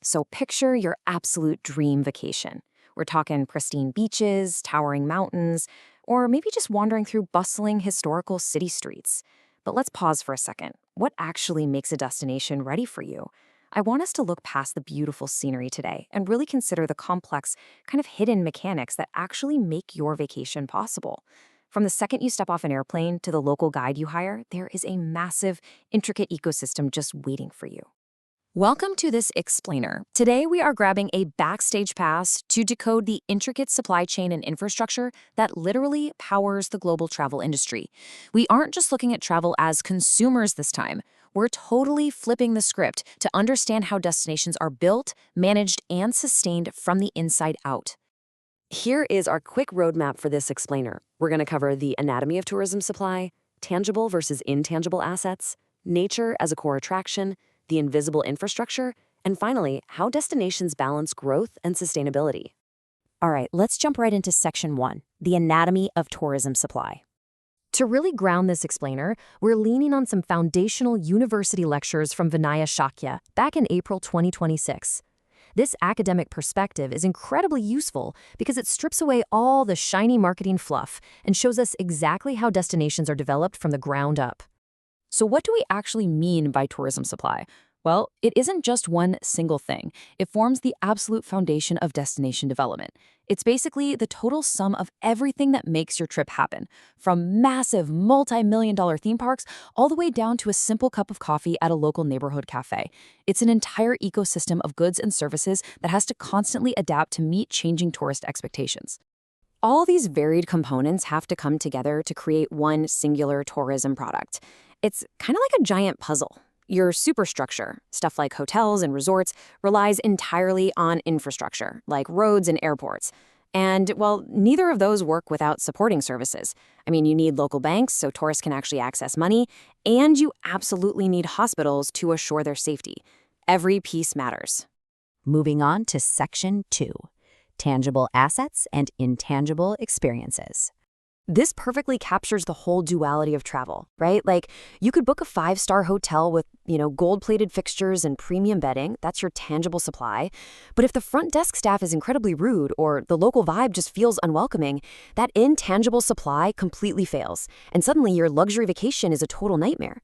So picture your absolute dream vacation. We're talking pristine beaches, towering mountains, or maybe just wandering through bustling historical city streets. But let's pause for a second. What actually makes a destination ready for you? I want us to look past the beautiful scenery today and really consider the complex, kind of hidden mechanics that actually make your vacation possible. From the second you step off an airplane to the local guide you hire, there is a massive, intricate ecosystem just waiting for you. Welcome to this explainer. Today we are grabbing a backstage pass to decode the intricate supply chain and infrastructure that literally powers the global travel industry. We aren't just looking at travel as consumers this time. We're totally flipping the script to understand how destinations are built, managed, and sustained from the inside out. Here is our quick roadmap for this explainer. We're going to cover the anatomy of tourism supply, tangible versus intangible assets, nature as a core attraction, the invisible infrastructure, and finally, how destinations balance growth and sustainability. All right, let's jump right into Section 1, the anatomy of tourism supply. To really ground this explainer, we're leaning on some foundational university lectures from Vinaya Shakya back in April 2026. This academic perspective is incredibly useful because it strips away all the shiny marketing fluff and shows us exactly how destinations are developed from the ground up. So what do we actually mean by tourism supply? Well, it isn't just one single thing. It forms the absolute foundation of destination development. It's basically the total sum of everything that makes your trip happen, from massive multi-million-dollar theme parks all the way down to a simple cup of coffee at a local neighborhood cafe. It's an entire ecosystem of goods and services that has to constantly adapt to meet changing tourist expectations. All these varied components have to come together to create one singular tourism product. It's kind of like a giant puzzle. Your superstructure, stuff like hotels and resorts, relies entirely on infrastructure, like roads and airports. And, well, neither of those work without supporting services. I mean, you need local banks so tourists can actually access money, and you absolutely need hospitals to assure their safety. Every piece matters. Moving on to Section 2, tangible assets and intangible experiences. This perfectly captures the whole duality of travel, right? Like, you could book a 5-star hotel with, gold-plated fixtures and premium bedding. That's your tangible supply. But if the front desk staff is incredibly rude or the local vibe just feels unwelcoming, that intangible supply completely fails. And suddenly your luxury vacation is a total nightmare.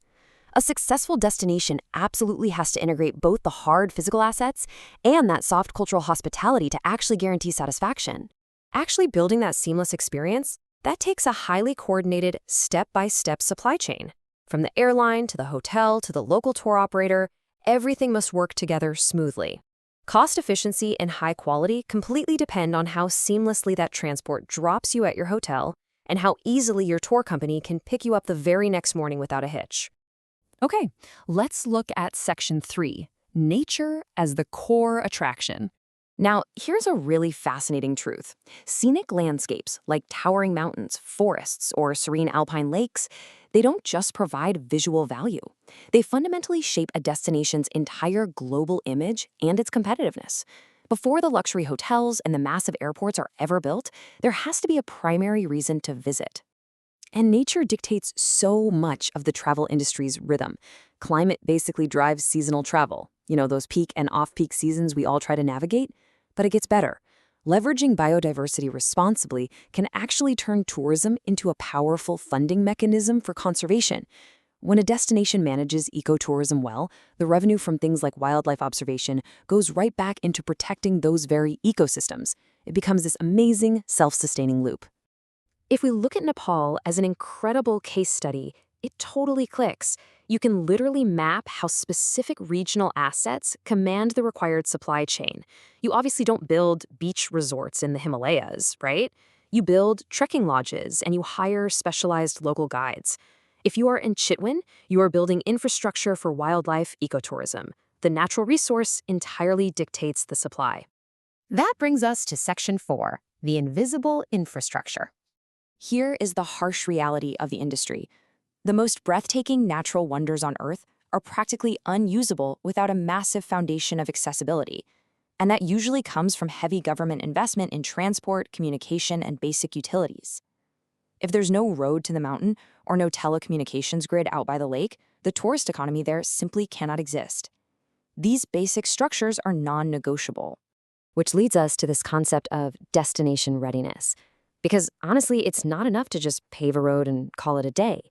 A successful destination absolutely has to integrate both the hard physical assets and that soft cultural hospitality to actually guarantee satisfaction. Actually building that seamless experience, that takes a highly coordinated, step-by-step supply chain. From the airline to the hotel to the local tour operator, everything must work together smoothly. Cost efficiency and high quality completely depend on how seamlessly that transport drops you at your hotel and how easily your tour company can pick you up the very next morning without a hitch. Okay, let's look at Section 3, nature as the core attraction. Now, here's a really fascinating truth. Scenic landscapes like towering mountains, forests, or serene alpine lakes, they don't just provide visual value. They fundamentally shape a destination's entire global image and its competitiveness. Before the luxury hotels and the massive airports are ever built, there has to be a primary reason to visit. And nature dictates so much of the travel industry's rhythm. Climate basically drives seasonal travel. Those peak and off-peak seasons we all try to navigate. But it gets better. Leveraging biodiversity responsibly can actually turn tourism into a powerful funding mechanism for conservation. When a destination manages ecotourism well, the revenue from things like wildlife observation goes right back into protecting those very ecosystems. It becomes this amazing, self-sustaining loop. If we look at Nepal as an incredible case study, it totally clicks. You can literally map how specific regional assets command the required supply chain. You obviously don't build beach resorts in the Himalayas, right? You build trekking lodges and you hire specialized local guides. If you are in Chitwan, you are building infrastructure for wildlife ecotourism. The natural resource entirely dictates the supply. That brings us to Section 4, the invisible infrastructure. Here is the harsh reality of the industry. The most breathtaking natural wonders on Earth are practically unusable without a massive foundation of accessibility. And that usually comes from heavy government investment in transport, communication, and basic utilities. If there's no road to the mountain or no telecommunications grid out by the lake, the tourist economy there simply cannot exist. These basic structures are non-negotiable. Which leads us to this concept of destination readiness. Because honestly, it's not enough to just pave a road and call it a day.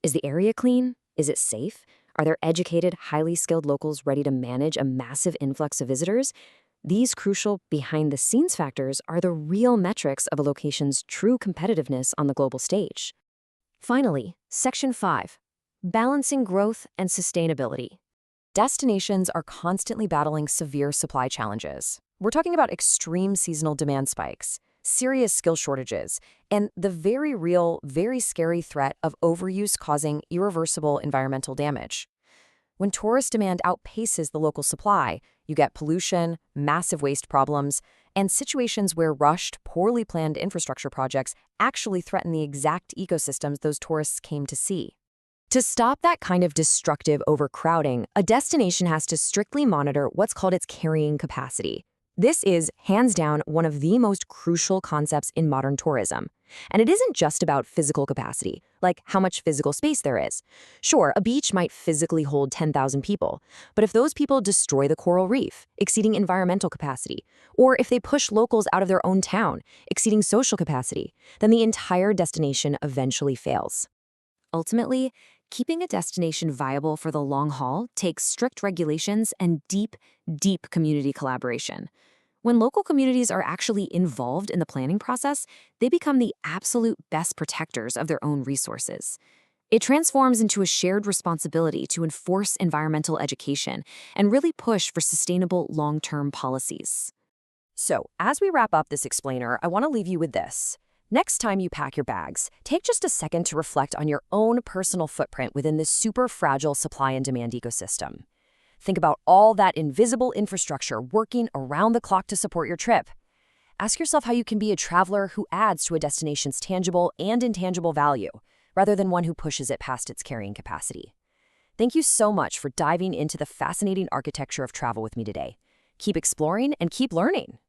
Is the area clean? Is it safe? Are there educated, highly skilled locals ready to manage a massive influx of visitors? These crucial behind-the-scenes factors are the real metrics of a location's true competitiveness on the global stage. Finally, Section 5, balancing growth and sustainability. Destinations are constantly battling severe supply challenges. We're talking about extreme seasonal demand spikes, serious skill shortages, and the very real, very scary threat of overuse causing irreversible environmental damage. When tourist demand outpaces the local supply, you get pollution, massive waste problems, and situations where rushed, poorly planned infrastructure projects actually threaten the exact ecosystems those tourists came to see. To stop that kind of destructive overcrowding, a destination has to strictly monitor what's called its carrying capacity. This is, hands down, one of the most crucial concepts in modern tourism. And it isn't just about physical capacity, like how much physical space there is. Sure, a beach might physically hold 10,000 people, but if those people destroy the coral reef, exceeding environmental capacity, or if they push locals out of their own town, exceeding social capacity, then the entire destination eventually fails. Ultimately, keeping a destination viable for the long haul takes strict regulations and deep, deep community collaboration. When local communities are actually involved in the planning process, they become the absolute best protectors of their own resources. It transforms into a shared responsibility to enforce environmental education and really push for sustainable long-term policies. So, as we wrap up this explainer, I want to leave you with this. Next time you pack your bags, take just a second to reflect on your own personal footprint within this super fragile supply and demand ecosystem. Think about all that invisible infrastructure working around the clock to support your trip. Ask yourself how you can be a traveler who adds to a destination's tangible and intangible value, rather than one who pushes it past its carrying capacity. Thank you so much for diving into the fascinating architecture of travel with me today. Keep exploring and keep learning.